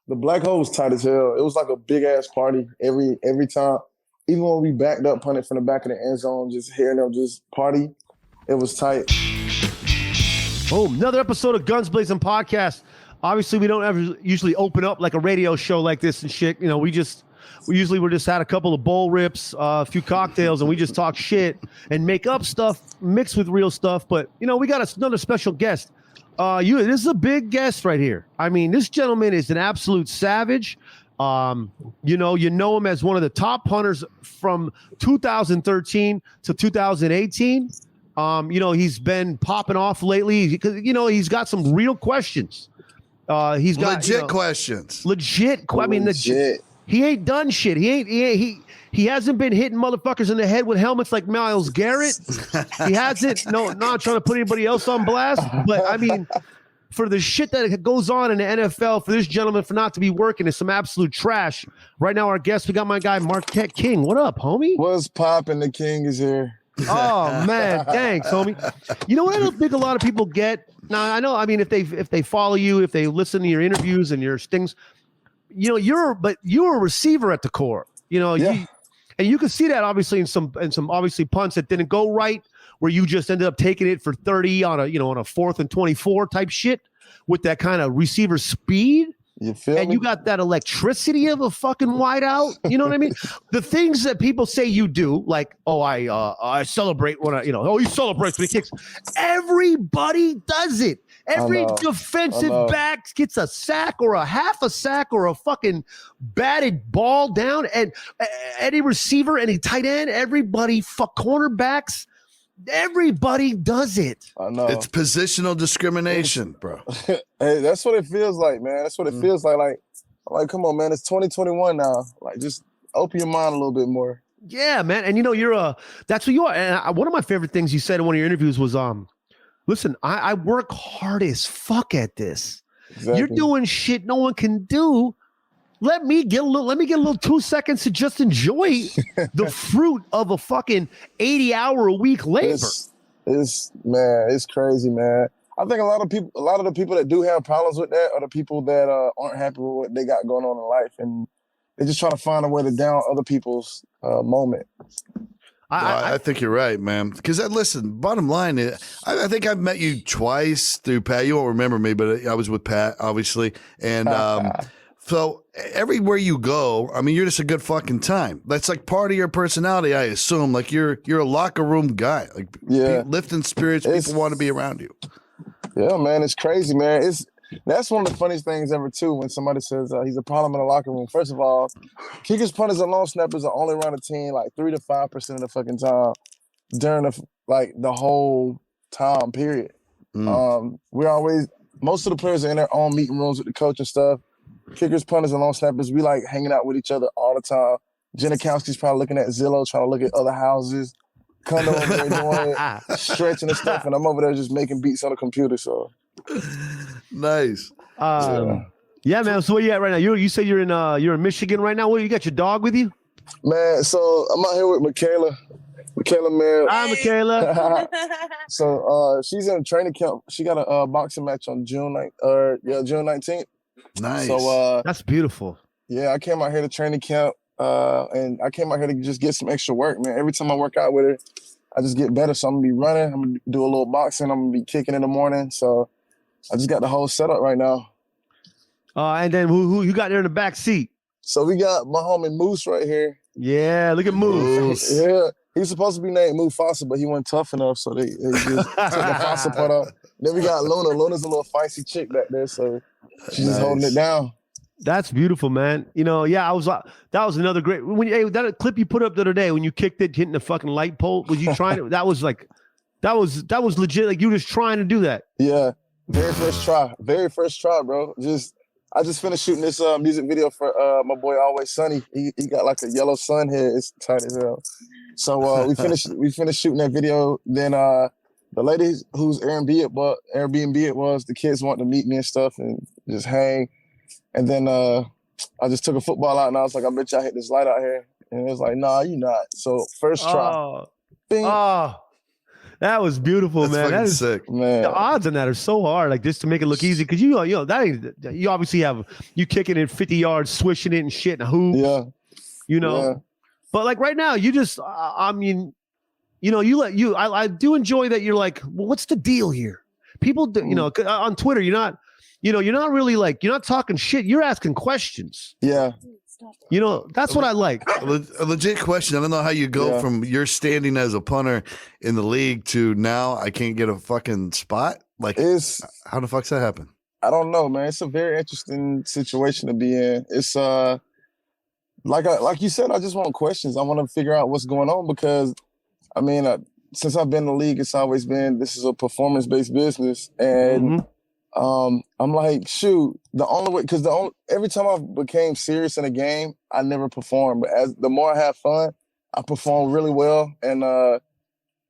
The black hole was tight as hell. It was like a big ass party every time. Even when we backed up, punted from the back of the end zone, just hearing them just party, it was tight. Oh, another episode of Guns Blazin Podcast. Obviously, we don't ever usually open up like a radio show like this and shit. You know, we just had a couple of bowl rips, a few cocktails, and we just talk shit and make up stuff mixed with real stuff. But you know, we got another special guest. This is a big guest right here. I mean, this gentleman is an absolute savage. You know him as one of the top punters from 2013 to 2018. He's been popping off lately because he's got some real questions. He's got legit questions. Legit. I mean, legit. He ain't done shit. He hasn't been hitting motherfuckers in the head with helmets like Myles Garrett. He hasn't. No, not trying to put anybody else on blast, but I mean, for the shit that goes on in the NFL, for this gentleman for not to be working is some absolute trash. Right now, our guest, we got my guy Marquette King. What up, homie? What's poppin'? The King is here. Oh man, thanks, homie. You know what I don't think a lot of people get. Now I know. I mean, if they follow you, if they listen to your interviews and your stings, you're a receiver at the core. Yeah. And you can see that obviously in some obviously punts that didn't go right, where you just ended up taking it for 30 on a 4th and 24 type shit with that kind of receiver speed. You feel and me? You got that electricity of a fucking wideout. You know what I mean? The things that people say you do, like, I celebrate when he celebrates when he kicks. Everybody does it. Every defensive back gets a sack or a half a sack or a fucking batted ball down. And any receiver, any tight end, everybody, cornerbacks, everybody does it. I know. It's positional discrimination, bro. Hey, that's what it feels like, man. That's what it feels like. Like, come on, man. It's 2021 now. Like, just open your mind a little bit more. Yeah, man. And that's who you are. And one of my favorite things you said in one of your interviews was, listen, I work hard as fuck at this. Exactly. You're doing shit no one can do. Let me get a little 2 seconds to just enjoy the fruit of a fucking 80-hour-a-week labor. It's crazy, man. I think a lot of the people that do have problems with that are the people that aren't happy with what they got going on in life, and they just try to find a way to down other people's moment. I think you're right, man. Because listen, bottom line is, I think I've met you twice through Pat. You won't remember me, but I was with Pat, obviously, and so everywhere you go, I mean, you're just a good fucking time. That's like part of your personality, I assume. Like you're a locker room guy. Like lifting spirits, people want to be around you. Yeah, man, it's crazy, man. That's one of the funniest things ever too. When somebody says he's a problem in the locker room. First of all, kickers, punters, and long snappers are only around the team like 3 to 5% of the fucking time during the whole time period. Most of the players are in their own meeting rooms with the coach and stuff. Kickers, punters, and long snappers, we like hanging out with each other all the time. Janikowski's probably looking at Zillow, trying to look at other houses. Kondo over there doing stretching and stuff, and I'm over there just making beats on the computer. So nice. Yeah, man. So where you at right now? You say you're in Michigan right now. What, you got your dog with you? Man, so I'm out here with Michaela. Michaela, man. Hi, Michaela. So she's in a training camp. She got a boxing match on June 19th. Nice. So that's beautiful. Yeah, I came out here to training camp, and I came out here to just get some extra work, man. Every time I work out with her, I just get better. So I'm gonna be running. I'm gonna do a little boxing. I'm gonna be kicking in the morning. So I just got the whole setup right now. And then who you got there in the back seat? So we got my homie Moose right here. Yeah, look at Moose. Yeah, he's supposed to be named Mufasa, but he wasn't tough enough, so they just took the Fasa part out. Then we got Luna. Luna's a little feisty chick back there, so she's just holding it down. That's beautiful, man. That was another great that clip you put up the other day when you kicked it, hitting the fucking light pole. Was you trying to? That was legit. Like you were just trying to do that. Yeah, very first try, bro. I just finished shooting this music video for my boy Always Sunny. He got like a yellow sun head. It's tight as hell. So we finished shooting that video. Then the lady whose Airbnb it was, the kids wanted to meet me and stuff and just hang. And then I just took a football out and I was like, I bet y'all hit this light out here. And it was like, nah, you not. So first try. Bing. That was beautiful, That's man. That is sick. Man. The odds on that are so hard, like just to make it look easy, because you know that ain't, you obviously have you kicking it 50 yards, swishing it and shit and hoops. Yeah. You know, Yeah. but like right now, you just, I mean, you know, I do enjoy that you're like, well, what's the deal here? People, do, you know, on Twitter, you're not really like, you're not talking shit. You're asking questions. Yeah. You know, that's what I like. A legit question. I don't know how you go from your standing as a punter in the league to now I can't get a fucking spot. Like, how the fuck's that happen? I don't know, man. It's a very interesting situation to be in. It's like you said, I just want questions. I want to figure out what's going on because, I mean, since I've been in the league, it's always been this is a performance-based business, and I'm like, shoot, the only way, because every time I became serious in a game, I never performed. But as the more I have fun, I perform really well, and I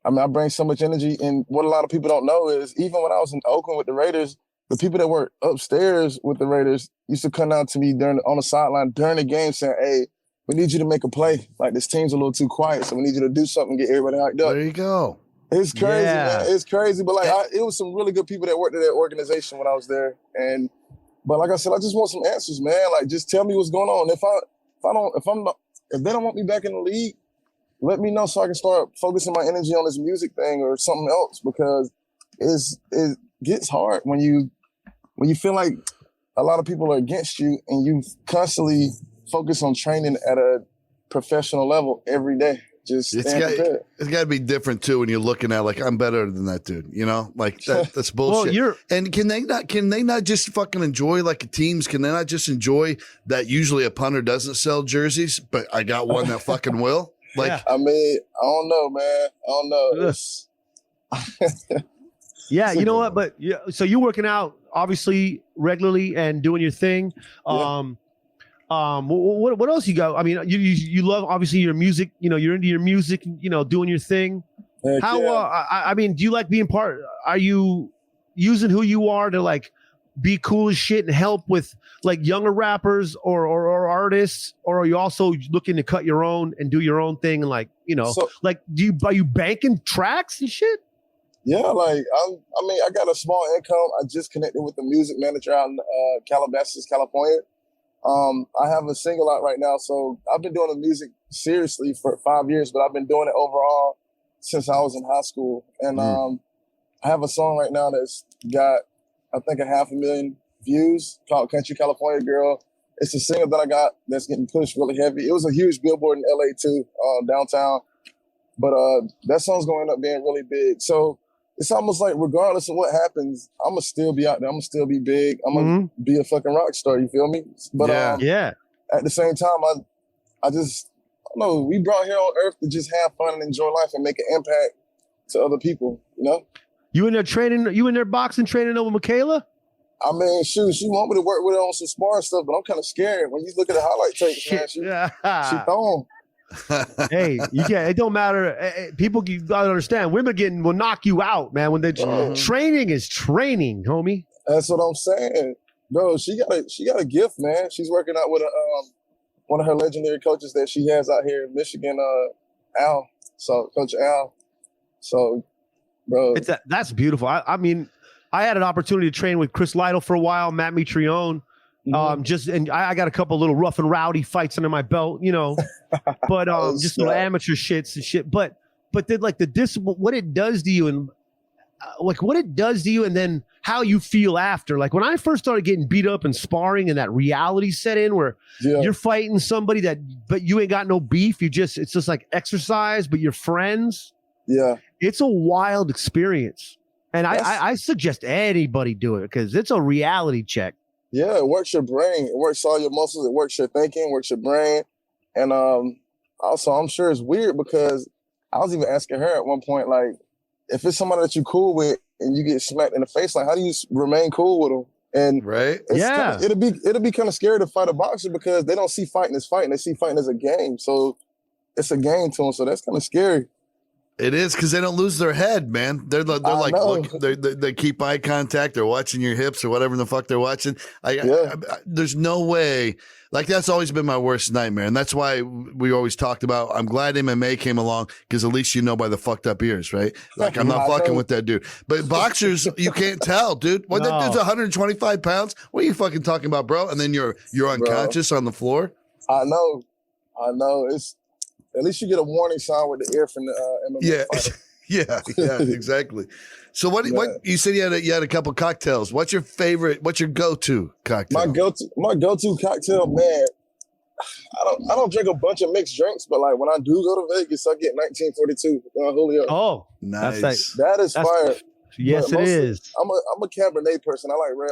mean, I bring so much energy. And what a lot of people don't know is even when I was in Oakland with the Raiders, the people that were upstairs with the Raiders used to come down to me on the sideline during the game saying, hey, we need you to make a play. Like, this team's a little too quiet, so we need you to do something and get everybody hyped up. There you go. It's crazy, man. It's crazy. But, like, it was some really good people that worked at that organization when I was there. But like I said, I just want some answers, man. Like, just tell me what's going on. If they don't want me back in the league, let me know so I can start focusing my energy on this music thing or something else, because it gets hard when you feel like a lot of people are against you and you constantly focus on training at a professional level every day. Just it's got to be different too when you're looking at like I'm better than that dude, you know, like that's bullshit. Well, and can they not just fucking enjoy like teams? Can they not just enjoy that usually a punter doesn't sell jerseys, but I got one that fucking will? Like, I mean, I don't know, man. I don't know. Yeah, you know what? But so you're working out obviously regularly and doing your thing. What else you got? I mean, you love obviously your music. You know, you're into your music. You know, doing your thing. I mean, do you like being part? Are you using who you are to like be cool as shit and help with like younger rappers or artists, or are you also looking to cut your own and do your own thing and like, you know, like are you banking tracks and shit? Yeah, like I mean, I got a small income. I just connected with the music manager out in Calabasas, California. I have a single out right now, so I've been doing the music seriously for 5 years, but I've been doing it overall since I was in high school. And I have a song right now that's got, I think, 500,000 views called Country California Girl. It's a single that I got that's getting pushed really heavy. It was a huge billboard in LA too, downtown. But that song's going to end up being really big. So it's almost like regardless of what happens, I'm going to still be out there. I'm going to still be big. I'm going to be a fucking rock star. You feel me? But at the same time, I don't know, we brought here on earth to just have fun and enjoy life and make an impact to other people, you know? You in there training? You in there boxing training over Michaela? I mean, shoot, she want me to work with her on some sparring stuff, but I'm kind of scared. When you look at the highlight tapes, man, she throwing. Hey, it don't matter. People, you gotta understand. Women will knock you out, man. When they training is training, homie. That's what I'm saying, bro. She got a gift, man. She's working out with one of her legendary coaches that she has out here in Michigan, Al. So Coach Al. So, bro, that's beautiful. I mean, I had an opportunity to train with Chris Lytle for a while, Matt Mitrione. And I got a couple little rough and rowdy fights under my belt, you know, but just little amateur shits and shit. But then like the discipline, what it does to you, and and then how you feel after. Like when I first started getting beat up and sparring, and that reality set in where you're fighting somebody but you ain't got no beef. It's just like exercise, but you're friends. Yeah, it's a wild experience, and I suggest anybody do it because it's a reality check. Yeah, it works your brain. It works all your muscles. It works your thinking, works your brain. And also, I'm sure it's weird because I was even asking her at one point, like, if it's somebody that you're cool with and you get smacked in the face, like, how do you remain cool with them? And it'll be kind of scary to fight a boxer because they don't see fighting as fighting. They see fighting as a game. So it's a game to them. So that's kind of scary. It is because they don't lose their head, man. They're like look, they keep eye contact. They're watching your hips or whatever the fuck they're watching. There's no way. Like that's always been my worst nightmare, and that's why we always talked about. I'm glad MMA came along because at least you know by the fucked up ears, right? Like I'm not fucking with that dude. But boxers, you can't tell, dude. What that dude's 125 pounds. What are you fucking talking about, bro? And then you're unconscious on the floor. I know. It's at least you get a warning sign with the ear from the MMA fighter. Yeah, exactly. So what you said you had a couple cocktails. What's your favorite? What's your go-to cocktail? My go-to cocktail, man. I don't drink a bunch of mixed drinks, but like when I do go to Vegas, I get 1942 Julio. Oh, nice. That is fire. Yes, it is. I'm a Cabernet person. I like red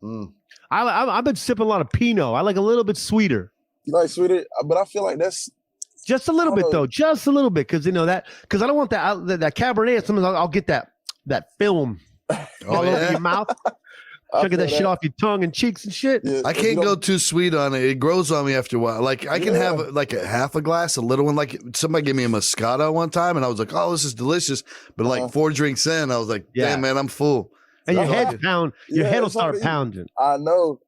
wine. I've been sipping a lot of Pinot. I like a little bit sweeter. You like sweeter, but I feel like that's. Just a little bit, though. Just a little bit, because you know that. Because I don't want that Cabernet. Sometimes I'll get that film all over your mouth. Chugging that shit off your tongue and cheeks and shit. Yeah, I can't go too sweet on it. It grows on me after a while. Like I can have like a half a glass, a little one. Like somebody gave me a Moscato one time, and I was like, "Oh, this is delicious." But like 4 drinks in, I was like, "Damn, man, I'm full." And your head will start pounding. I know.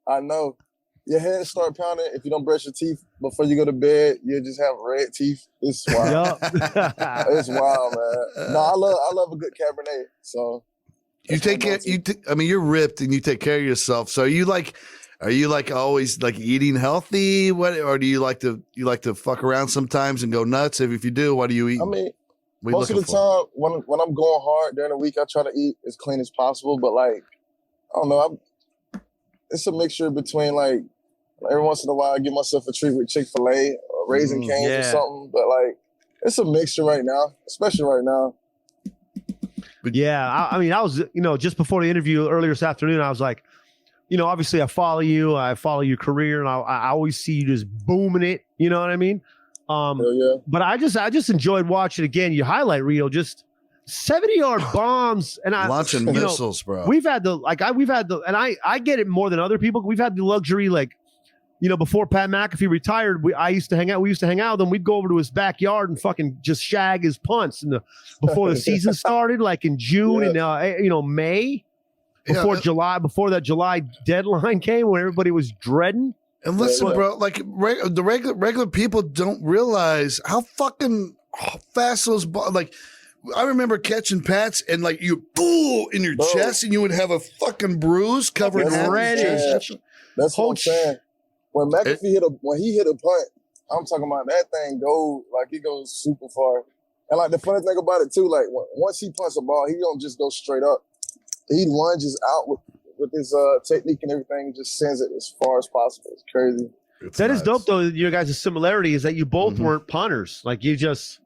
Your head start pounding if you don't brush your teeth before you go to bed. You just have red teeth. It's wild. It's wild, man. No, I love a good Cabernet. So you take care. I mean, you're ripped and you take care of yourself. So are you like always like eating healthy? What, or do you like to fuck around sometimes and go nuts? If you do, what do you eat? I mean, most of the time when I'm going hard during the week, I try to eat as clean as possible. But like, I don't know. It's a mixture between like. Every once in a while, I give myself a treat with Chick-fil-A or Raisin Cane's or something. But, like, it's a mixture right now, especially right now. Yeah. I mean, I was, just before the interview earlier this afternoon, I was like, obviously I follow your career, and I always see you just booming it. You know what I mean? But I just enjoyed watching, again, your highlight reel, just 70-yard bombs and launching missiles, bro. We've had and I get it more than other people. We've had the luxury, like, before Pat McAfee retired, we used to hang out with him. We'd go over to his backyard and fucking just shag his punts. And before the season started, like in June and May, before that July deadline came, when everybody was dreading. And listen, bro, like the regular people don't realize how fucking fast those balls. Like, I remember catching Pats and like you in your chest, and you would have a fucking bruise covered in red. That's what I'm saying. When McAfee hit a punt, I'm talking about that thing it goes super far. And like the funny thing about it too, like once he punts a ball, he don't just go straight up. He lunges out with his technique and everything, and just sends it as far as possible. It's crazy. That is dope though. Your guys' similarity is that you both weren't punters. Like you just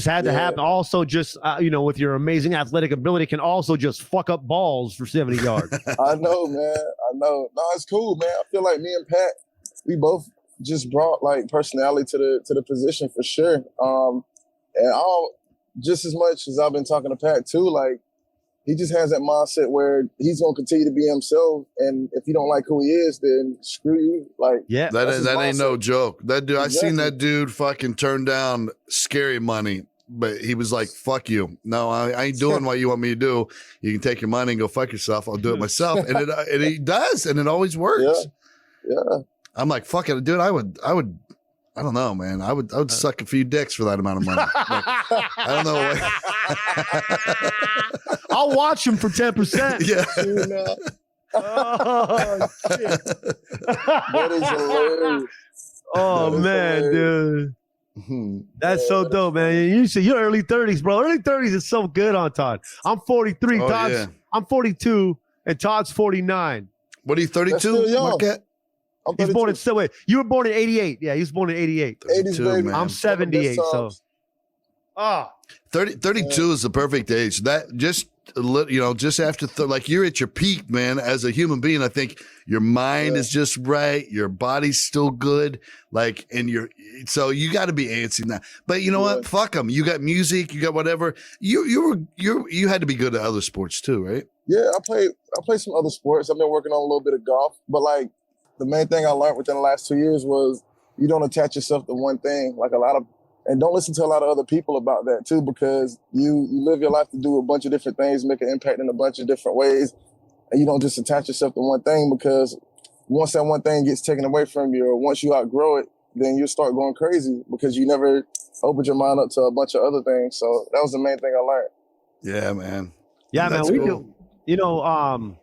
had to happen. Also, just with your amazing athletic ability, can also just fuck up balls for 70 yards. I know, man. I know. No, it's cool, man. I feel like me and Pat, we both just brought like personality to the position for sure. And just as much as I've been talking to Pat too, like he just has that mindset where he's gonna continue to be himself, and if you don't like who he is, then screw you. Like, that ain't no joke. That dude, I seen that dude fucking turn down scary money, but he was like, "Fuck you! No, I ain't doing what you want me to do. You can take your money and go fuck yourself. I'll do it myself." And he does, and it always works. Yeah. I'm like, fuck it, dude. I would. I don't know, man. I would suck a few dicks for that amount of money. Like, I don't know. I'll watch him for 10%. Yeah. Oh shit. That is hilarious. Oh man, dude. That's so dope, man. You see, you're early 30s, bro. Early 30s is so good on Todd. I'm 43. I'm 42, and Todd's 49. What are you, 32, Marquette? He's born in wait. You were born in 88. Yeah, he was born in 88. 80s, baby. I'm 78. So 32 is the perfect age. That just after like you're at your peak, man. As a human being, I think your mind is just right. Your body's still good. Like, and so you got to be antsy now. But you know what? Fuck them. You got music. You got whatever. You had to be good at other sports too, right? Yeah, I play some other sports. I've been working on a little bit of golf, but like. The main thing I learned within the last 2 years was you don't attach yourself to one thing. Like a lot of And don't listen to a lot of other people about that too, because you live your life to do a bunch of different things, make an impact in a bunch of different ways. And you don't just attach yourself to one thing, because once that one thing gets taken away from you, or once you outgrow it, then you start going crazy because you never opened your mind up to a bunch of other things. So that was the main thing I learned. Yeah, man. Yeah, That's man. We cool. do. You know,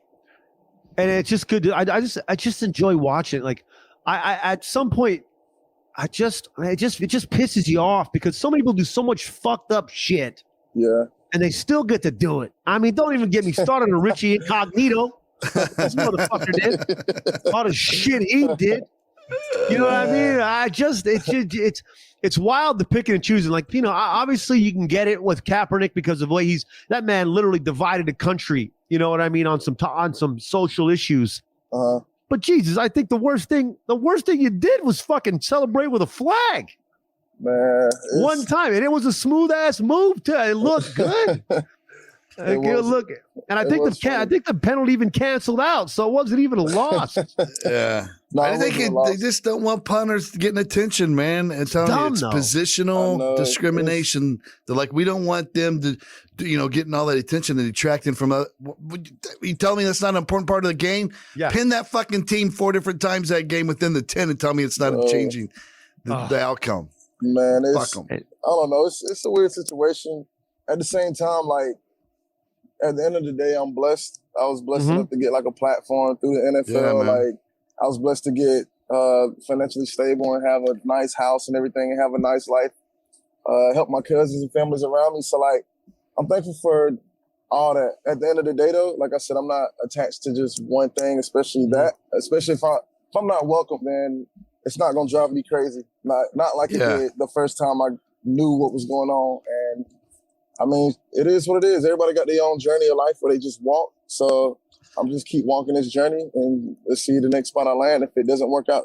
and it's just good. I just enjoy watching. Like, I at some point, it just pisses you off because so many people do so much fucked up shit. Yeah. And they still get to do it. I mean, don't even get me started on Richie Incognito. This motherfucker did all the shit he did. You know what I mean? It's wild to pick and choosing. Like, you know, obviously you can get it with Kaepernick because of the way that man literally divided the country. You know what I mean? On some social issues. But Jesus, I think the worst thing you did was fucking celebrate with a flag. Man, one time, and it was a smooth ass move too. It looked good. Look, and I think the penalty even canceled out, so it wasn't even a loss. Yeah, no, I think they just don't want punters getting attention, man. It's positional discrimination. They're like, we don't want them to getting all that attention and detracting from. You tell me that's not an important part of the game? Yeah. Pin that fucking team 4 different times that game within the 10 and tell me it's not changing the outcome. Man, I Fuck 'em. don't know. It's a weird situation. At the same time, like, at the end of the day, I'm blessed. I was blessed enough to get like a platform through the NFL. Yeah, like, I was blessed to get financially stable and have a nice house and everything and have a nice life. Help my cousins and families around me. So, like, I'm thankful for all that. At the end of the day, though, like I said, I'm not attached to just one thing, especially that. Especially if I'm not welcome, then it's not gonna drive me crazy. Not like it did the first time I knew what was going on. And I mean, it is what it is. Everybody got their own journey of life where they just walk. So I'm just keep walking this journey, and let's see the next spot I land if it doesn't work out.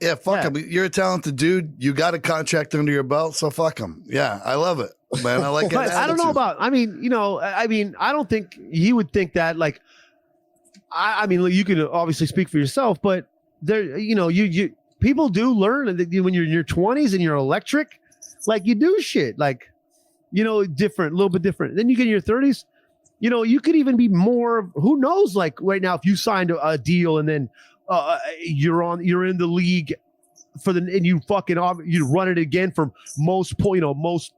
Yeah, fuck him. You're a talented dude. You got a contract under your belt, so fuck him. Yeah, I love it, man. I like it. But I don't know about. I mean, I don't think he would think that. Like, I mean, you can obviously speak for yourself, but there, you people do learn that when you're in your 20s and you're electric, like you do shit like, different, a little bit different. Then you get in your 30s, you could even be more, who knows, like right now, if you signed a deal and then you're in the league and you fucking, you run it again for most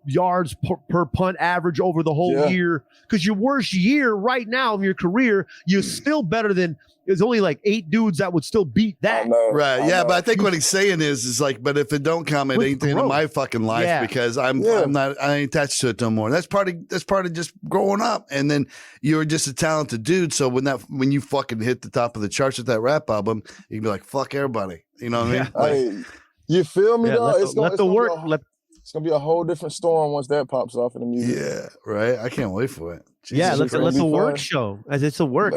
yards per punt average over the whole year. Cause your worst year right now in your career, you're still better than, there's only like 8 dudes that would still beat that. Right. Yeah. But I think what he's saying is like, but if it don't come, it ain't the end of my fucking life because I ain't attached to it no more. That's part of just growing up. And then you're just a talented dude. So when you fucking hit the top of the charts with that rap album, you can be like, fuck everybody. You know what I mean? Like, hey, you feel me, though? It's gonna be a whole different storm once that pops off in the music. Yeah, right. I can't wait for it. Jesus, yeah, let the work show as it's a work.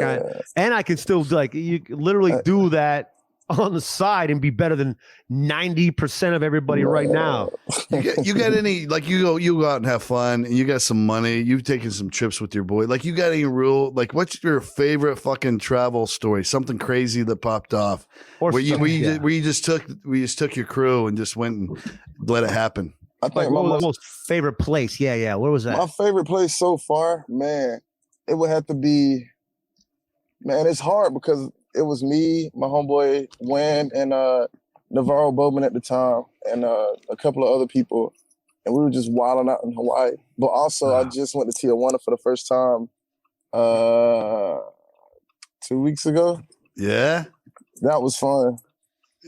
And I can still you literally do that on the side and be better than 90% of everybody right now. You got any, like you go out and have fun and you got some money, you've taken some trips with your boy. Like you got any real, like what's your favorite fucking travel story? Something crazy that popped off where you just took your crew and just went and let it happen. I think my most favorite place. Yeah. Where was that? My favorite place so far, man, it would have to be, man, it's hard because it was me, my homeboy Wayne, and Navarro Bowman at the time, and a couple of other people, and we were just wilding out in Hawaii. But also, I just went to Tijuana for the first time 2 weeks ago. Yeah, that was fun.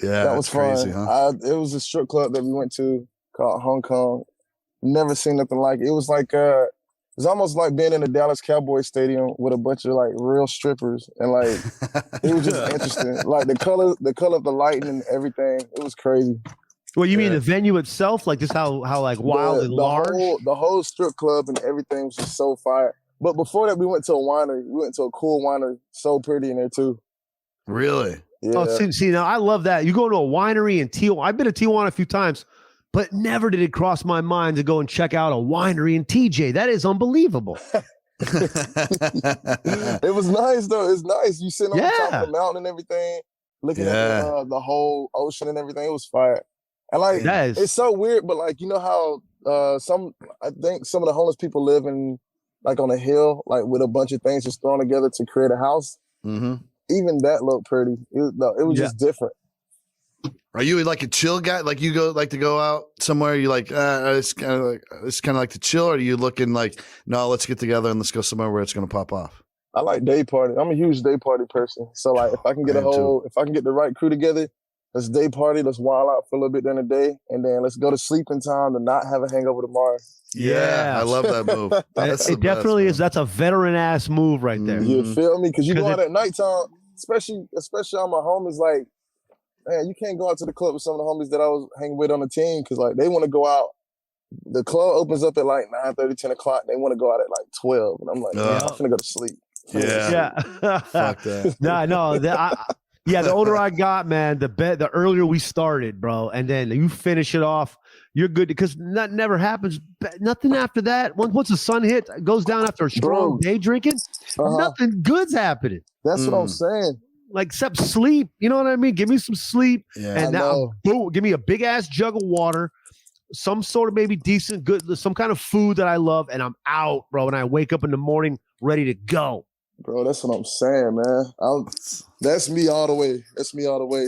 Yeah, that was fun. Crazy, huh? It was a strip club that we went to called Hong Kong. Never seen nothing like it. It was like it was almost like being in a Dallas Cowboys stadium with a bunch of like real strippers, and like it was just interesting. Like the color of the lighting and everything. It was crazy. Well, you mean the venue itself, like just how like wild and large? The whole strip club and everything was just so fire. But before that, we went to a winery. We went to a cool winery. So pretty in there too. Really? Yeah. Oh, see, now I love that. You go to a winery in Tijuana. I've been to Tijuana a few times, but never did it cross my mind to go and check out a winery in TJ. That is unbelievable. It was nice though. It's nice. You sitting on the top of the mountain and everything, looking at the whole ocean and everything. It was fire. And like, That is- it's so weird, but like, you know how I think some of the homeless people live in like on a hill, like with a bunch of things just thrown together to create a house. Mm-hmm. Even that looked pretty. It was just different. Are you like a chill guy? Like you like to go out somewhere? You like it's kind of like to chill, or are you looking like, no, let's get together and let's go somewhere where it's gonna pop off? I like day party. I'm a huge day party person. So like, if I can get if I can get the right crew together, let's day party. Let's wild out for a little bit during the day, and then let's go to sleep in time to not have a hangover tomorrow. Yeah, I love that move. It definitely is. That's a veteran ass move right there. You feel me? Because you go out at nighttime, especially on my homies. Like, man, you can't go out to the club with some of the homies that I was hanging with on the team because like they want to go out. The club opens up at like 9:30, 10 o'clock. They want to go out at like 12, and I'm like, I'm finna go to sleep. Yeah. Fuck that. No. The older I got, man, the earlier we started, bro, and then you finish it off. You're good because nothing never happens. Nothing after that. Once the sun goes down after a strong day drinking, nothing good's happening. That's what I'm saying. Like except sleep. You know what I mean? Give me some sleep, and now boom, give me a big ass jug of water, some sort of maybe decent, good, some kind of food that I love, and I'm out, bro. And I wake up in the morning ready to go. Bro, that's what I'm saying, man. That's me all the way. That's me all the way.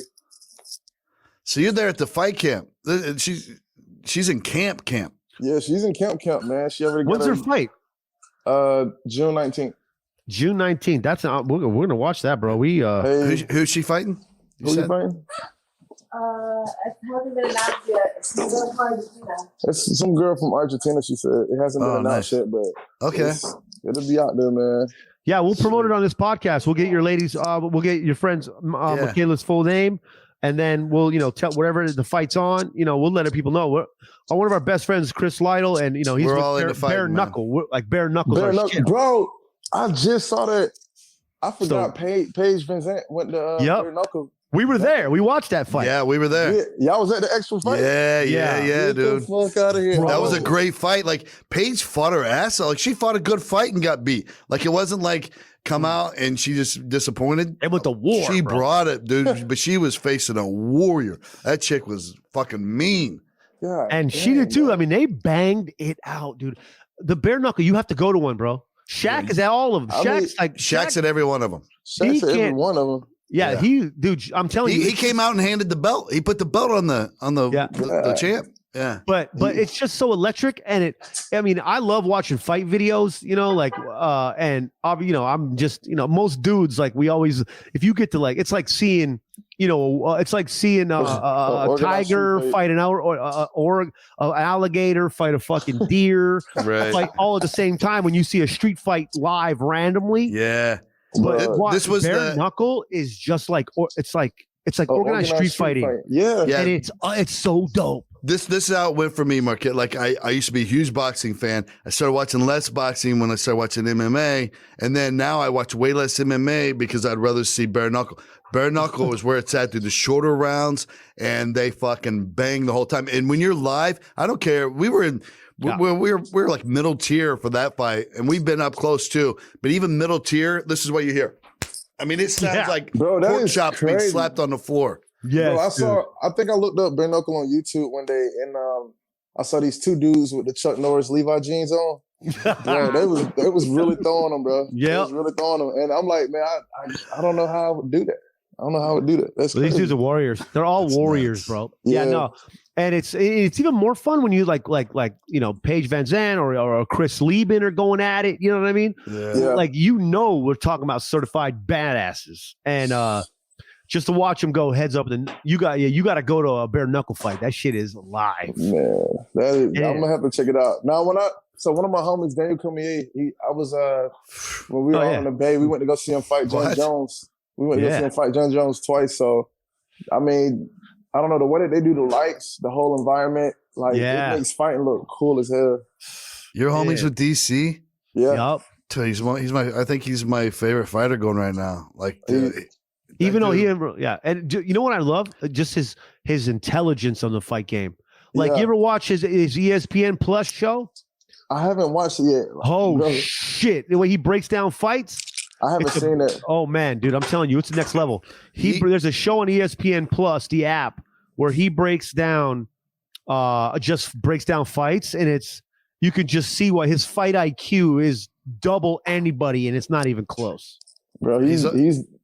So you're there at the fight camp. She's in camp. Yeah, she's in camp, man. She already. When's her fight? June 19th. June 19th. That's we're gonna watch that, bro. We who's she fighting? Who you fighting? It hasn't been announced yet. It's from Argentina. It's some girl from Argentina. She said it hasn't been announced yet, but it'll be out there, man. Yeah, we'll promote it on this podcast. We'll get your ladies. We'll get your friends, Michaela's full name, and then we'll, tell whatever the fight's on. We'll let people know. One of our best friends, Chris Lytle, and he's we're all with into fighting, Bare Knuckle. We're, like Bare Knuckle, bro. I just saw that. I forgot. Paige Vincent went to Bare Knuckle. We were there. We watched that fight. Yeah, we were there. Yeah, y'all was at the extra fight. Yeah, Get dude. The fuck out of here. Bro. That was a great fight. Like Paige fought her ass off. Like she fought a good fight and got beat. Like it wasn't like come out and she just disappointed. It went to war. She brought it, dude. But she was facing a warrior. That chick was fucking mean. Yeah, and she did too. I mean, they banged it out, dude. The Bare Knuckle, you have to go to one, bro. Shaq is at all of them. Shaq's at every one of them. Shaq's at every one of them. Yeah, dude, I'm telling you, he came out and handed the belt. He put the belt on the champ. Yeah, but it's just so electric, and I love watching fight videos. And I'm just most dudes like we always if you get to like it's like seeing a tiger fight an hour or an alligator fight a fucking deer, fight all at the same time when you see a street fight live randomly. Yeah. But this was Bare Knuckle is just like it's like organized street fighting. Yeah, and it's so dope. This is how it went for me, Marquette. Like I used to be a huge boxing fan. I started watching less boxing when I started watching MMA, and then now I watch way less MMA because I'd rather see Bare Knuckle. Bare Knuckle is where it's at, dude. The shorter rounds, and they fucking bang the whole time. And when you're live, I don't care. We were like middle tier for that fight, and we've been up close too. But even middle tier, this is what you hear. I mean, it sounds like pork chops being slapped on the floor. Yeah, I think I looked up Bare Knuckle on YouTube one day, and I saw these two dudes with the Chuck Norris Levi jeans on. Bro, they was really throwing them, bro. Yeah, they was really throwing them, and I'm like, man, I don't know how I would do that. That's these dudes are warriors. They're all warriors, nuts. Bro. Yeah, no. And it's even more fun when you like Paige Van Zandt or Chris Lieben are going at it. You know what I mean? Yeah. Like we're talking about certified badasses, and just to watch them go heads up. Then you got to go to a Bare Knuckle fight. That shit is live. Man, I'm gonna have to check it out. Now one of my homies, Daniel Cormier, when we were out in the Bay, we went to go see him fight John Jones. We went to go see him fight John Jones twice. So, I mean, I don't know the way that they do the lights, the whole environment, like it makes fighting look cool as hell. Your homies with DC? Yeah. Yep. I think he's my favorite fighter going right now. Like, even though and you know what I love? Just his intelligence on the fight game. Like, you ever watch his ESPN Plus show? I haven't watched it yet. Oh shit! The way he breaks down fights. I haven't seen it. Oh man, dude, I'm telling you, it's the next level. There's a show on ESPN Plus, the app, where he breaks down just breaks down fights, and you can just see why his fight IQ is double anybody, and it's not even close. Bro, he's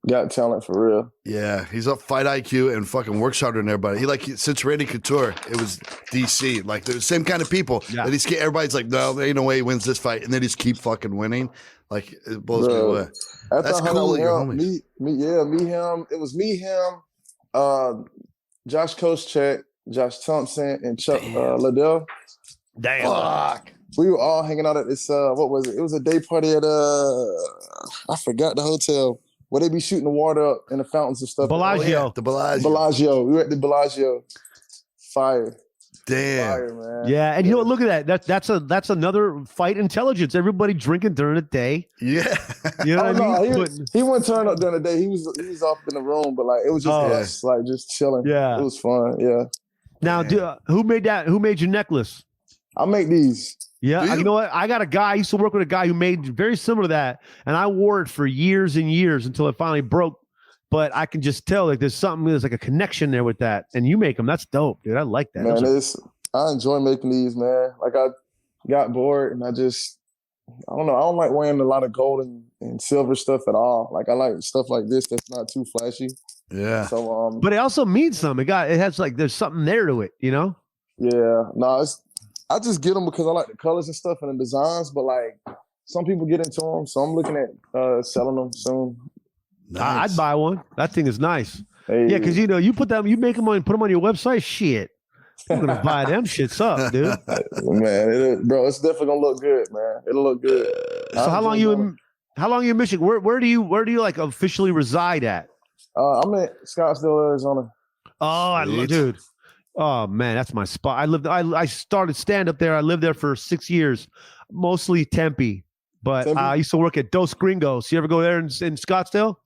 got talent for real. Yeah, he's up fight IQ and fucking works harder than everybody. Since Randy Couture, it was DC. Like, they're the same kind of people. Yeah. That everybody's like, no, there ain't no way he wins this fight, and they just keep fucking winning. Like, it blows me away. That's cool. Me, him. It was me, him, Josh Koscheck, Josh Thompson, and Chuck Liddell. Damn. Fuck. We were all hanging out at this, what was it? It was a day party at, I forgot the hotel, where they be shooting the water up in the fountains and stuff. Bellagio. The Bellagio. Bellagio. We were at the Bellagio. Fire. Damn. Fire, man. Yeah, and you know what? Look at that. That's another fight intelligence. Everybody drinking during the day. Yeah. You know what I mean? He wouldn't turn up during the day. He was off in the room, but like it was just us, like just chilling. Yeah. It was fun. Yeah. Now, who made that? Who made your necklace? I make these. Yeah, you know what? I got a guy. I used to work with a guy who made very similar to that, and I wore it for years and years until it finally broke. But I can just tell, like, there's like a connection there with that. And you make them. That's dope, dude. I like that. Man, I enjoy making these, man. Like, I got bored, and I don't know. I don't like wearing a lot of gold and silver stuff at all. Like, I like stuff like this that's not too flashy. Yeah. So, but it also means something. It has like there's something there to it, you know? Yeah. No, I just get them because I like the colors and stuff and the designs, but like some people get into them, so I'm looking at selling them soon. Nice. I'd buy one. That thing is nice. Hey. Yeah, because you make them on, put them on your website. Shit, I'm gonna buy them shits up, dude. Man, bro, it's definitely gonna look good, man. It'll look good. So how long you in Michigan? Where do you like officially reside at? I'm in Scottsdale, Arizona. Oh, dude. Oh man, that's my spot. I started stand up there. I lived there for 6 years, mostly Tempe, but I used to work at Dos Gringos. You ever go there in Scottsdale?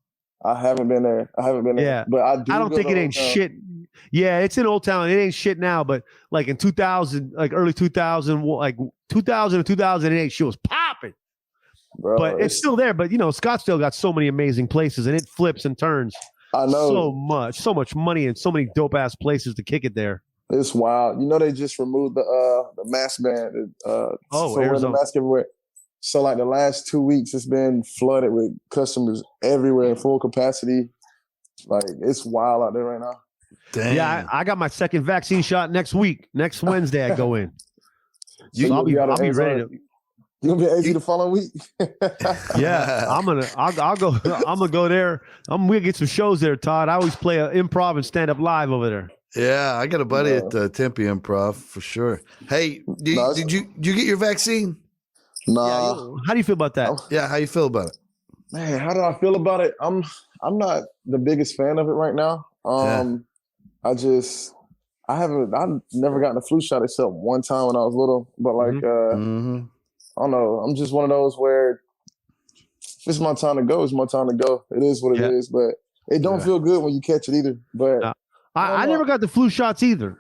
I haven't been there. Yeah, but I don't think it ain't shit. Yeah, it's in Old Town. It ain't shit now, but like in 2000, like early 2000, like 2000 to 2008, shit was popping. Bro, but it's still there. But you know, Scottsdale got so many amazing places, and it flips and turns. I know so much money, and so many dope ass places to kick it there. It's wild. You know, they just removed the mask ban. So we're the mask everywhere. So like the last 2 weeks, it's been flooded with customers everywhere in full capacity. Like it's wild out there right now. Damn. Yeah, I got my second vaccine shot next week. Next Wednesday, I go in. I'll be ready to. You're gonna be AZ the following week. Yeah, I'll go there. I'm gonna get some shows there, Todd. I always play improv and stand up live over there. Yeah, I got a buddy at Tempe Improv for sure. Hey, did you get your vaccine? Nah. Yeah, how do you feel about that? Yeah, how you feel about it? Man, how do I feel about it? I'm not the biggest fan of it right now. I've never gotten a flu shot except one time when I was little. But like I don't know. I'm just one of those where if it's my time to go, it's my time to go. It is what it is, but it don't feel good when you catch it either. But I never got the flu shots either.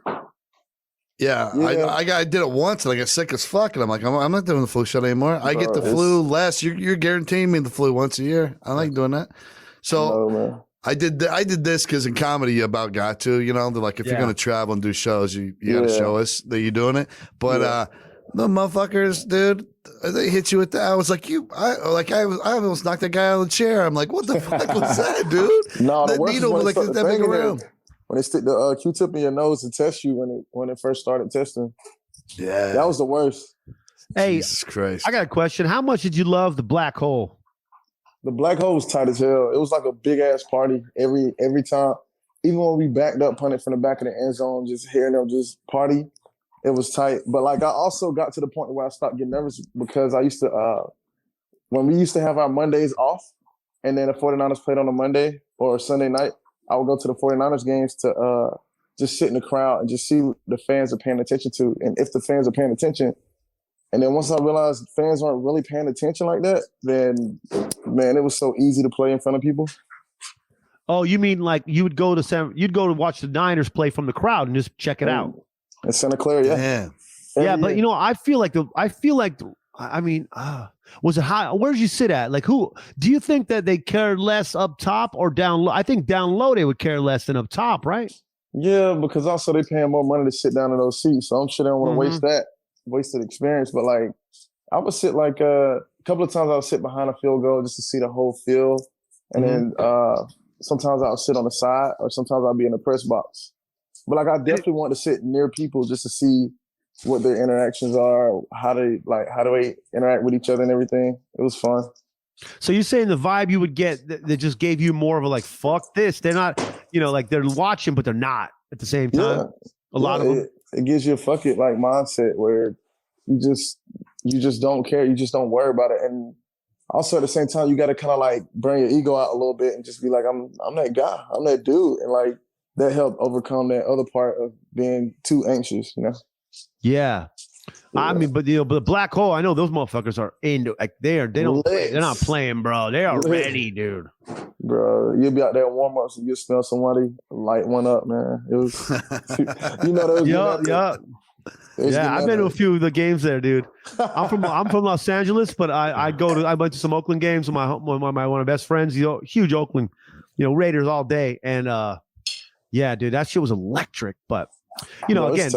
Yeah. I did it once and I got sick as fuck, and I'm like, I'm not doing the flu shot anymore. I get the flu less. You're guaranteeing me the flu once a year. I like doing that. So I did this because in comedy you about got to, you know, they're like, if you're gonna travel and do shows, you gotta show us that you're doing it. But the motherfuckers, dude, they hit you with that. I was like, I almost knocked that guy out of the chair. I'm like, what the fuck was that, dude? No, that needle was like that big around. When they stick the Q-tip in your nose to test you when it first started testing. Yeah. That was the worst. Hey, Jesus Christ. I got a question. How much did you love the black hole? The black hole was tight as hell. It was like a big ass party every time. Even when we backed up, punted from the back of the end zone, just hearing them just party, it was tight. But like I also got to the point where I stopped getting nervous because I used to when we used to have our Mondays off and then the 49ers played on a Monday or a Sunday night, I would go to the 49ers games to just sit in the crowd and just see what the fans are paying attention to. And if the fans are paying attention, and then once I realized fans aren't really paying attention like that, then, man, it was so easy to play in front of people. Oh, you mean like you'd go to watch the Niners play from the crowd and just check it out? In Santa Clara, yeah. Yeah, but you know, I feel like was it high? Where'd you sit at? Like, who do you think that they care less up top or down low? I think down low they would care less than up top, right? Yeah, because also they paying more money to sit down in those seats, so I'm sure they don't want to waste the experience. But like, I would sit like a couple of times I would sit behind a field goal just to see the whole field, and then sometimes I would sit on the side, or sometimes I'd be in the press box. But like, I definitely want to sit near people just to see what their interactions are, how do they interact with each other and everything. It was fun. So you're saying the vibe you would get that just gave you more of a like, fuck this. They're not, like they're watching, but they're not at the same time. Yeah. A lot of them. It gives you a fuck it like mindset where you just don't care. You just don't worry about it. And also at the same time, you got to kind of like bring your ego out a little bit and just be like, I'm that guy. I'm that dude. And like that helped overcome that other part of being too anxious, Yeah. I mean, but but the black hole, I know those motherfuckers are into like they're not playing, bro. They are ready, dude. Bro, you'll be out there warm ups and you'll smell somebody light one up, man. It was those. Yeah, I've been to a few of the games there, dude. I'm from Los Angeles, but I went to some Oakland games with one of my best friends. Huge Oakland, Raiders all day, and yeah, dude, that shit was electric. But again,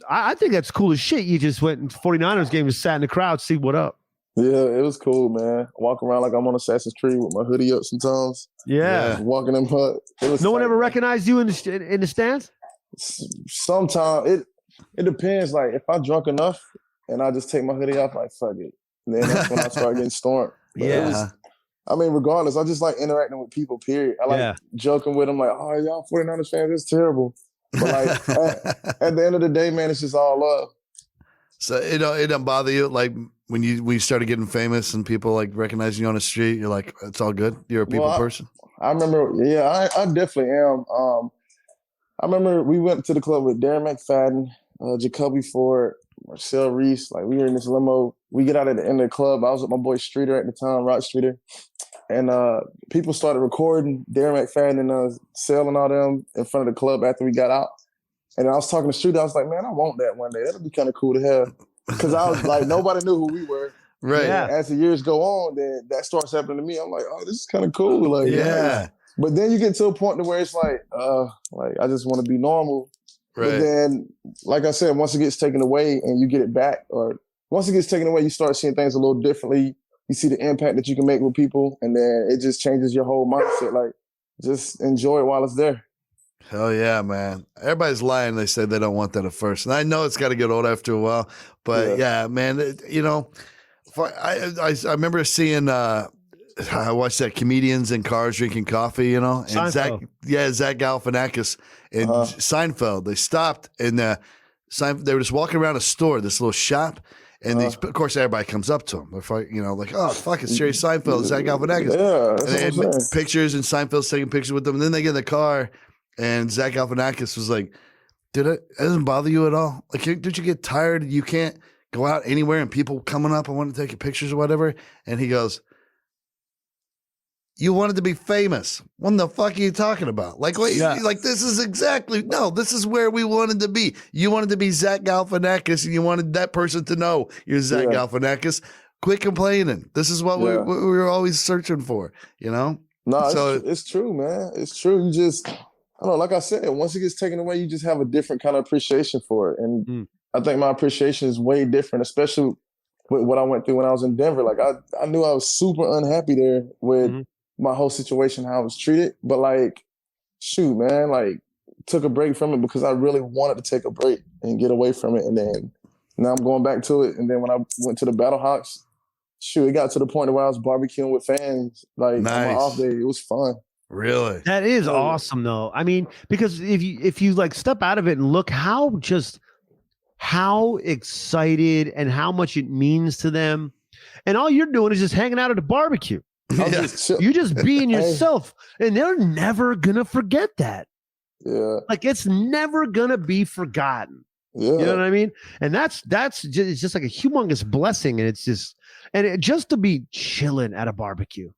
I think that's cool as shit. You just went in 49ers game, just sat in the crowd, see what up. Yeah, it was cool, man. Walk around like I'm on Assassin's Creed with my hoodie up sometimes. Yeah. Walking in mud. No one ever recognized you in the stands? Sometimes it depends. Like if I'm drunk enough and I just take my hoodie off, like fuck it. And then that's when I start getting stormed. But regardless, I just like interacting with people, period. I like joking with them like, oh, y'all 49ers fans, it's terrible. But like at the end of the day, man, it's just all love. So it doesn't bother you like when you started getting famous and people like recognizing you on the street, you're like, it's all good. You're a people person. I remember, I definitely am. I remember we went to the club with Darren McFadden, Jacoby Ford, Marcel Reese. Like we were in this limo. We get out at the end of the club. I was with my boy Streeter at the time, Rock Streeter. And people started recording Darren McFadden and Sel and all them in front of the club after we got out. And I was talking to Streeter. I was like, man, I want that one day. That'd be kind of cool to have. Because I was like, nobody knew who we were. Right. Yeah. As the years go on, then that starts happening to me. I'm like, oh, this is kind of cool. Like, yeah. But then you get to a point where it's like I just want to be normal. Right. But then, like I said, once it gets taken away and you get it back, or once it gets taken away, you start seeing things a little differently. You see the impact that you can make with people, and then it just changes your whole mindset. Like, just enjoy it while it's there. Hell yeah, man. Everybody's lying. They say they don't want that at first. And I know it's got to get old after a while. But, yeah man, I remember seeing I watched that Comedians in Cars Drinking Coffee, and Zach Galifianakis and Seinfeld. They stopped and they were just walking around a store, this little shop. And of course, everybody comes up to him. They're like, oh, fuck, it's Jerry Seinfeld, Zach Galifianakis. Yeah, and they had pictures, and Seinfeld's taking pictures with them. And then they get in the car, and Zach Galifianakis was like, dude, it doesn't bother you at all? Like, did you get tired? You can't go out anywhere and people coming up and want to take your pictures or whatever? And he goes, you wanted to be famous. What the fuck are you talking about? Like, wait, like this is this is where we wanted to be. You wanted to be Zach Galifianakis, and you wanted that person to know you're Zach Galifianakis. Quit complaining. This is what we were always searching for, No, it's true, man. It's true. You just, I don't know, like I said, once it gets taken away, you just have a different kind of appreciation for it. And I think my appreciation is way different, especially with what I went through when I was in Denver. Like, I knew I was super unhappy there with my whole situation, how I was treated. But like, shoot, man, like took a break from it because I really wanted to take a break and get away from it. And then now I'm going back to it. And then when I went to the Battlehawks, shoot, it got to the point where I was barbecuing with fans, like on my off day. It was fun. Really? That is awesome though. I mean, because if you like step out of it and look how excited and how much it means to them. And all you're doing is just hanging out at a barbecue. You just being yourself, and they're never gonna forget that. Yeah, like it's never gonna be forgotten. Yeah, you know what I mean. And that's it's just like a humongous blessing, and it's just just to be chilling at a barbecue,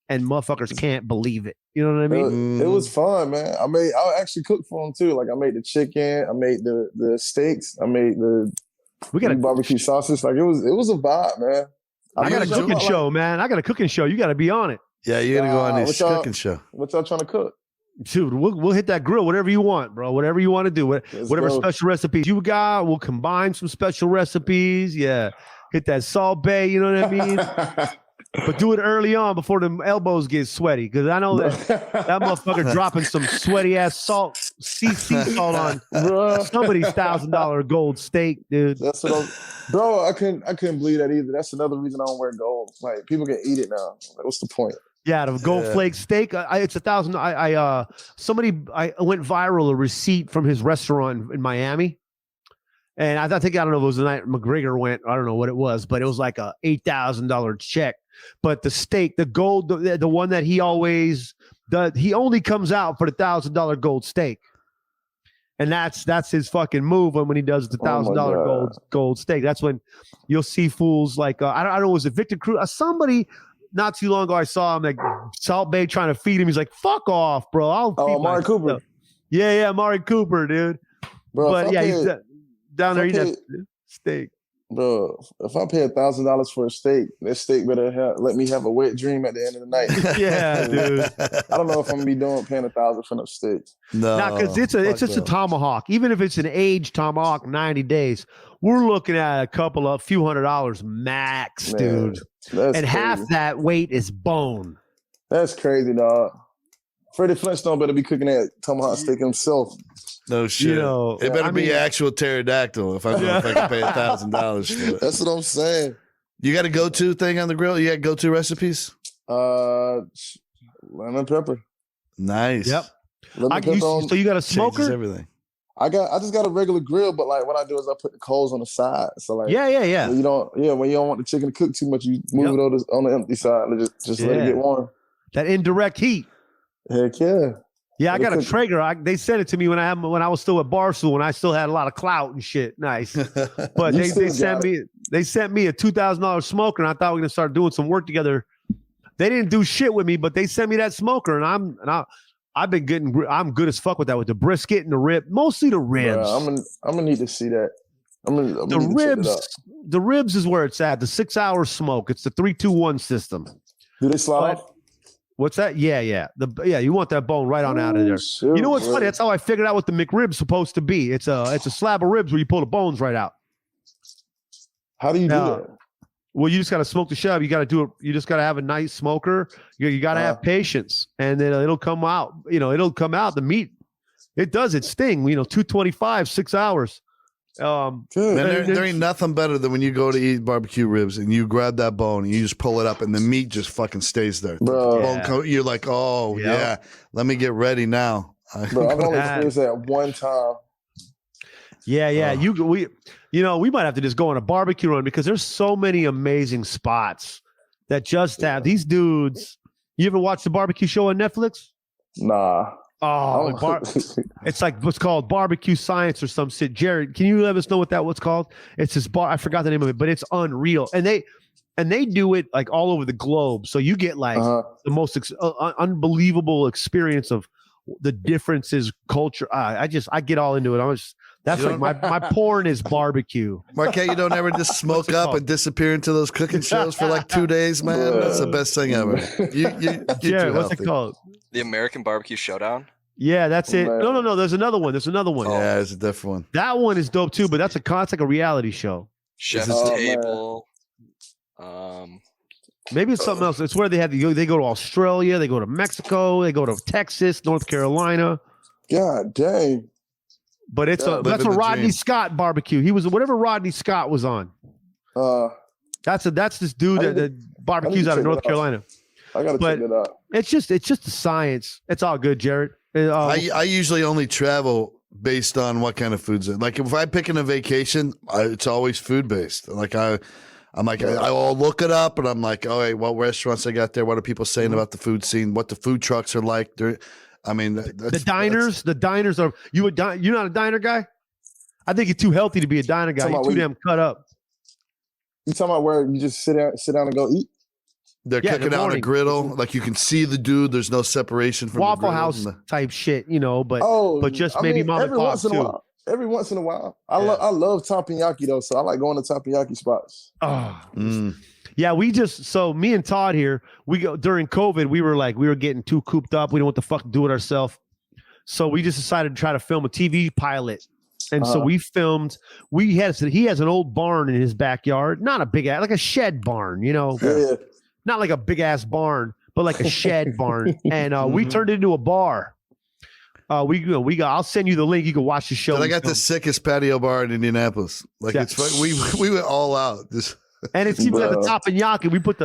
and motherfuckers can't believe it. You know what I mean? It was fun, man. I actually cooked for them too. Like I made the chicken, I made the steaks, I made the barbecue sausage. Like it was a vibe, man. I got a cooking show, man. I got a cooking show. You got to be on it. Yeah, you got to go on this cooking show. What y'all trying to cook? Dude, we'll hit that grill, whatever you want, bro. Whatever you want to do, whatever special recipes you got, we'll combine some special recipes. Yeah, hit that Salt Bay. You know what I mean? But do it early on before the elbows get sweaty, because I know that motherfucker dropping some sweaty ass sea salt on somebody's $1,000 gold steak, dude. That's what bro. I couldn't believe that either. That's another reason I don't wear gold. Like people can eat it now. Like, what's the point? Yeah, the gold flake steak. It's $1,000. I went viral a receipt from his restaurant in Miami, and I don't know if it was the night McGregor went. I don't know what it was, but it was like a $8,000 check. But the steak, the gold, the one that he always does, he only comes out for the $1,000 gold steak, and that's his fucking move when he does the $1,000 gold steak. That's when you'll see fools like I don't know, was it Victor Cruz? Somebody. Not too long ago, I saw him like Salt Bay trying to feed him. He's like, "Fuck off, bro! I'll feed Amari Cooper." Yeah, Amari Cooper, dude. Bro, but yeah, he's down there eating that steak. Bro, if I pay $1,000 for a steak, that steak better let me have a wet dream at the end of the night. Yeah, dude. I don't know if I'm gonna be paying $1,000 for no steak. No, because it's just a tomahawk. Even if it's an aged tomahawk, 90 days, we're looking at a few $100s max, dude. And crazy. Half that weight is bone. That's crazy, dog. Freddie Flintstone better be cooking that tomahawk steak himself. No shit. It better be actual pterodactyl if I can pay $1,000 for it. That's what I'm saying. You got a go-to thing on the grill? You got go-to recipes? Lemon pepper. Nice. Yep. So you got a smoker? Changes everything. I just got a regular grill, but like what I do is I put the coals on the side. So like yeah. When you don't want the chicken to cook too much, you move it on the empty side and just let it get warm. That indirect heat. Heck yeah. Yeah, I got a Traeger. They sent it to me when I was still at Barstool and I still had a lot of clout and shit. Nice. But they sent me a $2,000 smoker, and I thought we were gonna start doing some work together. They didn't do shit with me, but they sent me that smoker, and I'm good as fuck with that, with the brisket and the rib, mostly the ribs. Bro, I'm gonna need to see that. The ribs is where it's at. The 6 hour smoke. It's the 3-2-1 system. Do they slide off? What's that? Yeah. You want that bone right on out of there. Shoot, you know what's funny? That's how I figured out what the McRib's supposed to be. It's a slab of ribs where you pull the bones right out. How do you do that? Well, you just got to smoke the shove. You got to do it. You just got to have a nice smoker. You got to have patience, and then it'll come out. It'll come out. The meat, it does its thing. 225, 6 hours. Man, there ain't nothing better than when you go to eat barbecue ribs and you grab that bone and you just pull it up and the meat just fucking stays there. Bro. You're like, oh yeah, let me get ready now. Bro, I've only experienced that one time. Yeah. We might have to just go on a barbecue run because there's so many amazing spots that just have these dudes. You ever watch the barbecue show on Netflix? Nah. Oh, it's like what's called Barbecue Science or some shit. Jared, can you let us know what's called? It's this bar. I forgot the name of it, but it's unreal. And they do it like all over the globe. So you get like the most unbelievable experience of the differences, culture. I get all into it. That's like my porn is barbecue. Marquette, you don't ever just smoke up and disappear into those cooking shows for like 2 days, man. That's the best thing ever. Jared, what's it called? The American Barbecue Showdown? Yeah, that's it. No. There's another one. Yeah, it's a different one. That one is dope too, but that's like a reality show. Chef's Table. Maybe it's something else. It's where they go to Australia, they go to Mexico, they go to Texas, North Carolina. God dang. But that's a Rodney Scott barbecue. He was whatever Rodney Scott was on. That's this dude that barbecues out of North Carolina. I gotta check it out. It's just the science. It's all good, Jared. I usually only travel based on what kind of food's in. Like if I'm picking a vacation, it's always food based. Like I'll look it up and I'm like, all right, what restaurants I got there? What are people saying about the food scene? What the food trucks are like? The diners are. You're not a diner guy? I think you're too healthy to be a diner guy. You're too damn cut up. You talking about where you just sit down and go eat? They're cooking out on a griddle, like you can see the dude. There's no separation from Waffle House type shit, but just maybe mom and pop too. Every once in a while, I love teppanyaki though, so I like going to teppanyaki spots. Yeah, me and Todd here, we go during COVID. We were getting too cooped up. We don't know what the fuck to do with ourselves. So we just decided to try to film a TV pilot. And so we filmed. He has an old barn in his backyard, not a big ass, like a shed barn, not like a big ass barn, but like a shed barn. And we turned it into a bar. I'll send you the link. You can watch the show. I got the sickest patio bar in Indianapolis. Like it's fun. We went all out. And it's even at the teppanyaki. We put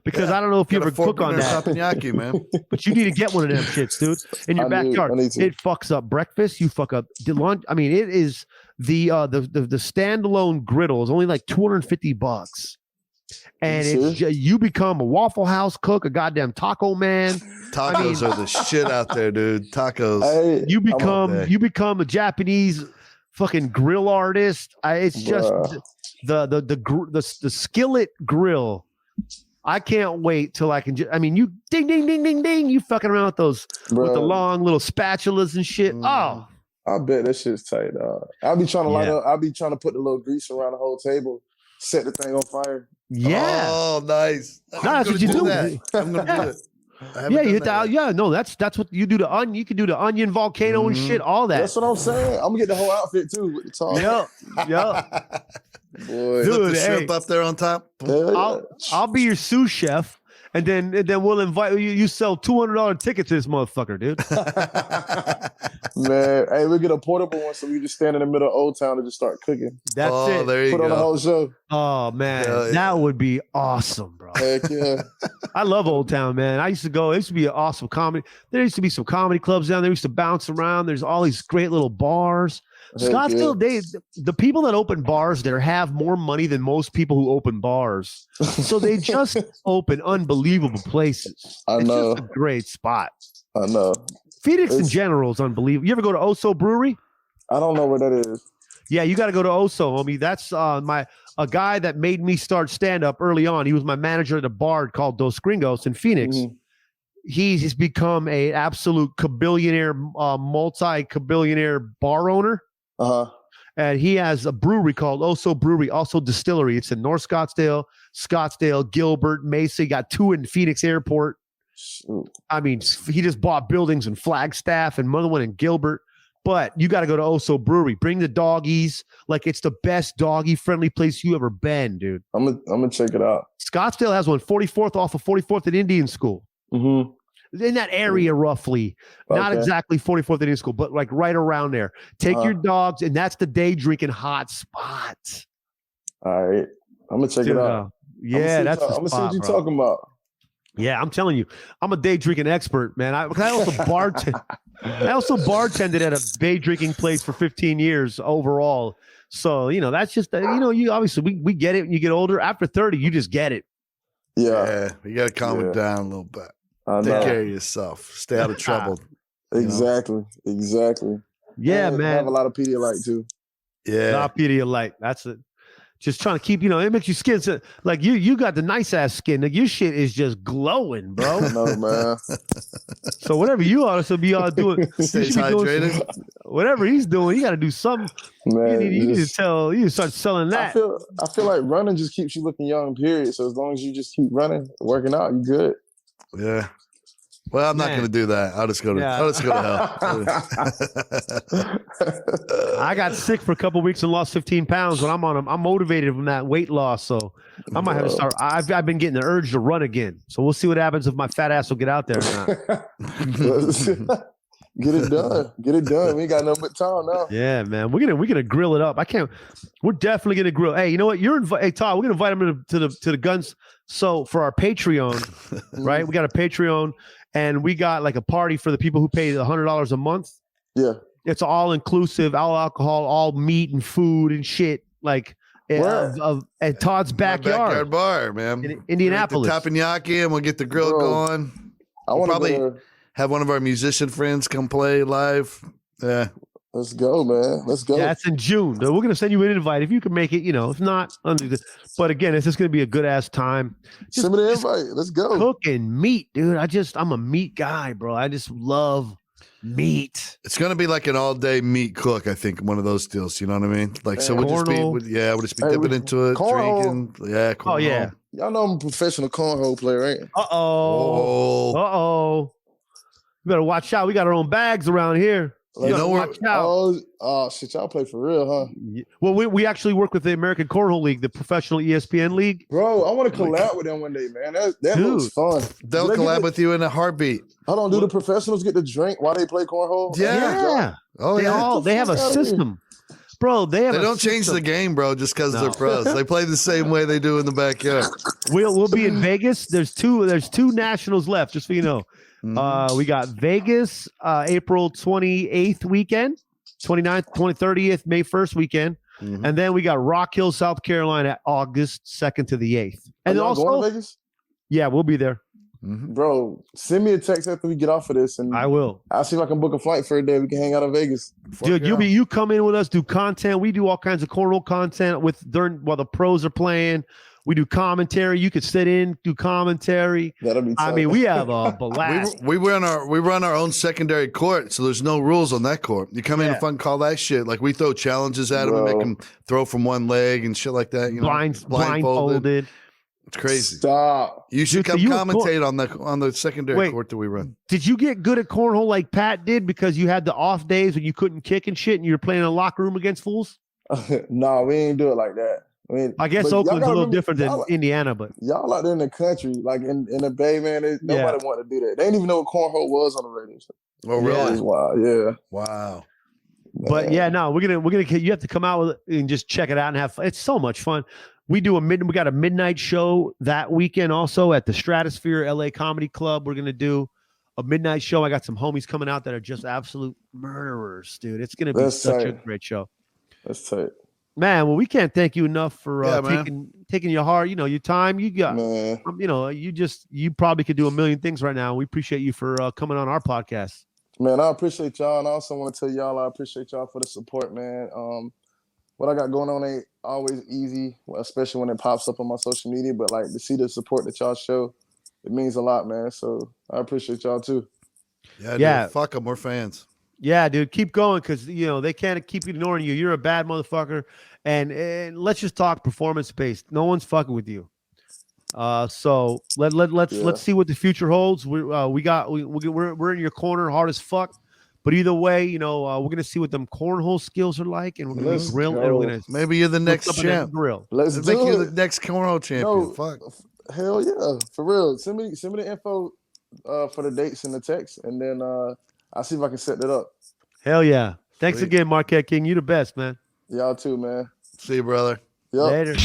because I don't know if you ever cook on that teppanyaki, man. But you need to get one of them shits, dude, in your backyard. It fucks up breakfast. You fuck up the lunch. I mean, it is the standalone griddle is only like $250, and you become a Waffle House cook, a goddamn taco man. Tacos are the shit out there, dude. Tacos. You become a Japanese fucking grill artist. It's just the skillet grill. I can't wait till I can. You ding ding ding ding ding. You fucking around with those with the long little spatulas and shit. Oh, I bet that shit's tight. I'll be trying to light up. I'll be trying to put the little grease around the whole table, set the thing on fire. Yeah. Oh, nice. That's what you do. I'm gonna do it. Yeah, you hit that. Yeah, no, that's what you do. You can do the onion volcano and shit, all that. That's what I'm saying. I'm gonna get the whole outfit too with the top. Yep. Boy, dude, the shrimp up there on top. I'll be your sous chef, and then we'll invite you. You sell $200 tickets to this motherfucker, dude. Man, hey, we'll get a portable one so we just stand in the middle of Old Town and just start cooking. That's it. There you Put go. on the whole show. Oh man, that would be awesome, bro. Heck yeah. I love Old Town, man. I used to go. It used to be an awesome comedy. There used to be some comedy clubs down there. We used to bounce around. There's all these great little bars. Scottsdale, the people that open bars there have more money than most people who open bars. So they just open unbelievable places. I know. It's just a great spot. I know. Phoenix in general is unbelievable. You ever go to Oso Brewery? I don't know where that is. Yeah, you got to go to Oso, homie. That's a guy that made me start stand-up early on. He was my manager at a bar called Dos Gringos in Phoenix. Mm-hmm. He's become a absolute multi-cabillionaire bar owner. And he has a brewery called Oso Brewery, also distillery. It's in North Scottsdale, Gilbert, Mesa. He got 2 in Phoenix Airport. I mean, he just bought buildings in Flagstaff and another one in Gilbert. But you got to go to Oso Brewery. Bring the doggies. Like, it's the best doggy-friendly place you ever been, dude. I'm gonna check it out. Scottsdale has one, 44th off of 44th at Indian School. Mm-hmm. In that area, roughly. Not exactly 44th Indian School, but like right around there. Take your dogs, and that's the day drinking hot spot. All right. I'm going to check it out. Yeah, I'm going to see what you're talking about. Yeah, I'm telling you, I'm a day drinking expert, man. I also bartended at a day drinking place for 15 years overall. So, that's just, you obviously, we get it when you get older. After 30, you just get it. Yeah. You got to calm it down a little bit. Take care of yourself. Stay out of trouble. Exactly. Yeah, and man. Have a lot of Pedialyte too. Yeah. Not Pedialyte. That's it. Just trying to keep, it makes your skin like you got the nice ass skin. Like your shit is just glowing, bro. I know, man. So whatever you ought to be doing, stays hydrated. Whatever he's doing, you got to do something. Man, you need to start selling that. I feel like running just keeps you looking young. Period. So as long as you just keep running, working out, you good. Yeah. Well, I'm not going to do that. I'll just go to hell. I got sick for a couple of weeks and lost 15 pounds. When I'm motivated from that weight loss, so I might have to start. I've been getting the urge to run again. So we'll see what happens if my fat ass will get out there or not. Get it done. We ain't got no but time now. Yeah, man. We're gonna grill it up. We're definitely gonna grill. Hey, you know what? Hey, Todd, we're gonna invite him to the Guns. So for our Patreon, right? We got a Patreon, and we got like a party for the people who pay $100 a month. Yeah, it's all inclusive, all alcohol, all meat and food and shit. Like at Todd's backyard bar, man, in Indianapolis. The teppanyaki, and we'll get the grill going. We'll probably have one of our musician friends come play live. Yeah. Let's go, man. Let's go. Yeah, that's in June. We're going to send you an invite. If you can make it, if not, but again, it's just going to be a good ass time. Send me the invite. Let's go. Cooking meat, dude. I'm a meat guy, bro. I just love meat. It's going to be like an all day meat cook. I think one of those deals. You know what I mean? Like, so we'll just be dipping into it, drinking. Yeah. Oh yeah. Y'all know I'm a professional cornhole player, right? Uh-oh. You better watch out. We got our own bags around here. Like, You know, watch out. Oh, shit, y'all play for real, huh? Well, we actually work with the American Cornhole League, the professional ESPN league. Bro, I want to collab with them one day, man. That looks fun. They'll collab with you in a heartbeat. Hold on, do the professionals get to drink while they play cornhole? Yeah. Oh, yeah. They have a system. Bro, they don't change the game, bro, just because they're pros. They play the same way they do in the backyard. We'll be in Vegas. There's two nationals left, just so you know. We got Vegas, April 28th weekend, 29th, 30th, May 1st weekend. And then we got Rock Hill, South Carolina, August 2nd to the 8th. And also, going to Vegas? Yeah, we'll be there. Bro, send me a text after we get off of this, and I will. I'll see if I can book a flight for a day. We can hang out in Vegas. Dude, you come in with us, do content. We do all kinds of cornhole content while the pros are playing. We do commentary. You could sit in, do commentary. That'll be tight. I mean, we have a blast. We run our own secondary court, so there's no rules on that court. You come in and fun call that shit. Like we throw challenges at them and make them throw from one leg and shit like that. You know, blindfolded. It's crazy. Stop. You should come commentate on the secondary court that we run. Did you get good at cornhole like Pat did because you had the off days when you couldn't kick and shit and you were playing in a locker room against fools? No, we ain't do it like that. I guess Oakland's a little different than Indiana, but y'all out there in the country, like in the Bay, man, nobody wanted to do that. They didn't even know what cornhole was on the radio. Oh, really? Wow. Wow. But yeah, no, we're gonna. You have to come out with it and just check it out and have fun. It's so much fun. We got a midnight show that weekend also at the Stratosphere LA Comedy Club. We're gonna do a midnight show. I got some homies coming out that are just absolute murderers, dude. It's gonna be such a great show. That's tight. Man, well, we can't thank you enough for taking your heart, your time. You got, you probably could do a million things right now. We appreciate you for coming on our podcast. Man, I appreciate y'all, and I also want to tell y'all I appreciate y'all for the support, man. What I got going on ain't always easy, especially when it pops up on my social media. But like to see the support that y'all show, it means a lot, man. So I appreciate y'all too. Yeah. Dude, fuck them, we're fans. Yeah, dude, keep going because they can't keep ignoring you. You're a bad motherfucker, and let's just talk performance based. No one's fucking with you. So let's see what the future holds. We're in your corner, hard as fuck. But either way, we're gonna see what them cornhole skills are like, and we're gonna grill. And we're gonna maybe you're the next champ. Grill. Let's make you the next cornhole champion. Fuck. Hell yeah, for real. Send me the info for the dates in the text, and then I'll see if I can set that up. Hell yeah. Thanks again, Marquette King. You the best, man. Y'all too, man. See you, brother. Yep. Later.